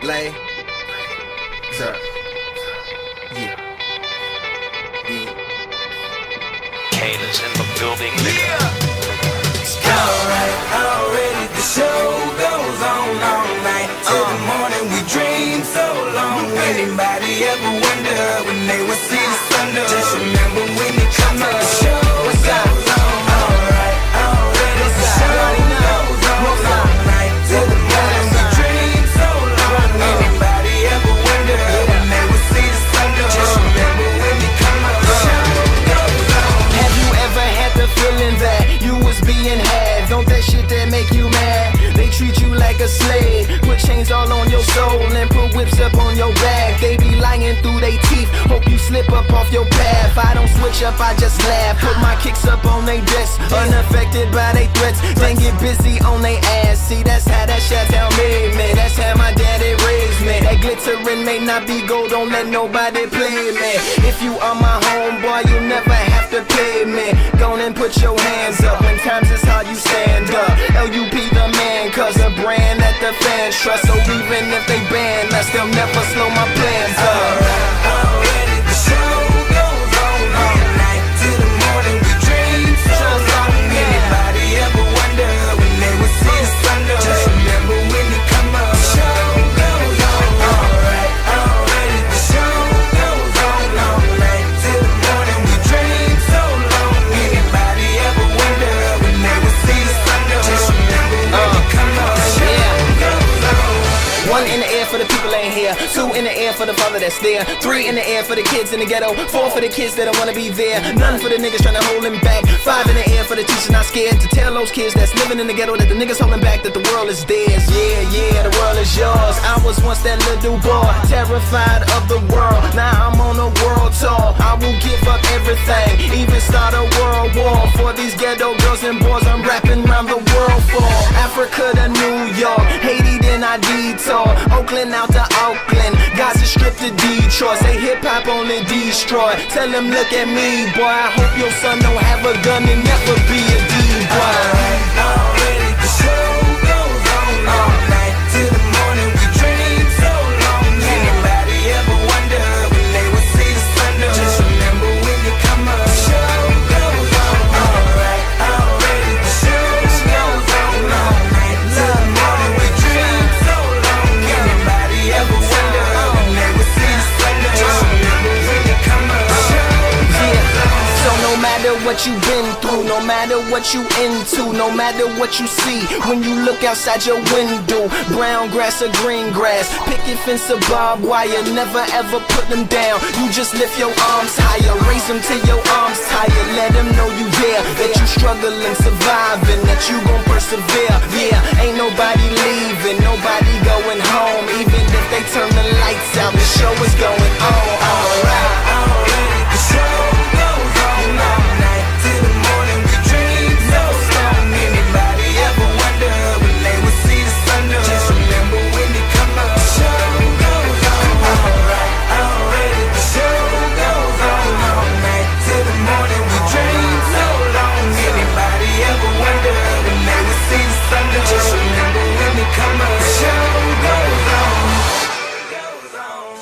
Lay, sir. Yeah. Yeah. Kane is in the building, nigga. Alright, already the show goes on all night till the morning. We dream so long. Anybody ever wonder when they would see the sun? Just remember when it comes up, the show goes on. Alright, already the show goes on all night till the morning. We dream so long. Anybody ever wonder when they would see the sun? Just remember when it comes up, the show goes on. Have you ever had the feeling that you was being had? Don't that shit that make you mad? They treat you like a slave, put chains all on your soul and put whips up on your back. They be lying through they teeth, hope you slip up off your path. I don't switch up, I just laugh, put my kicks up on they desk, unaffected by they threats. Then get busy on they ass. See, that's how that Chi-Town made me, that's how my daddy raised me. That glittering may not be gold, don't let nobody play me. If you are my homeboy, you never have to pay me. Go on and put your hands up, when times is hard you stand up. LUP the man, cause a brand that the fans trust. So even if they ban us, they'll never slow my plans up. Already the show goes on all night till the morning. We dream so long. Anybody ever wonder when they would see the sun? Just remember when it come up, the show goes on. Alright, already the show goes on all night till the morning. We dream so long. Anybody ever wonder when they would see the sun? Just remember when it come up, the show goes on. One in the air for the people ain't here. Two in the air for the father that's there. Three in the air for the kids in the ghetto. Four for the kids that don't wanna be there. None for the niggas trying to hold him back. Five in the air for the teachers not scared to tell those kids that's living in the ghetto that the niggas holding back, that the world is theirs. Yeah, yeah, the world is yours. I was once that little boy, terrified of the world. Now I'm on a world tour. I will give up everything, even start a world war for these ghetto girls and boys I'm rapping around the world for. Africa to New York, Haiti then I detour. Oakland out to Oakland, Gaza Strip to Detroit. Say hip-hop only destroy. Tell them look at me, boy, I hope your son don't have a gun and never be a D-boy. Already the show goes on all night till the morning. We dream so long. Anybody ever wonder when they would see the sun? Just remember when you come up, the show goes on. Alright, already the show goes on all night till the morning. We dream so long. Anybody ever wonder when they would see the sun? Just remember when you come up, the show goes on. So no matter what you've been through, no matter what you into, no matter what you see, when you look outside your window, brown grass or green grass, picket fence or barbed wire, never ever put them down. You just lift your arms higher, raise them till your arms tired. Let them know you there, that you struggling, surviving, that you gon' persevere. Yeah, ain't nobody leaving, nobody going home. Even if they turn the lights out, the show is going on. Alright. Already the show goes on all night till the morning. We dream so long. Anybody ever wonder when they would see the sun? Just remember when it come up, the show goes on. Alright, already the show goes on all night till the morning. We dream so long. Anybody ever wonder when they would see the sun? Just remember when it come up, the show goes on. Goes on.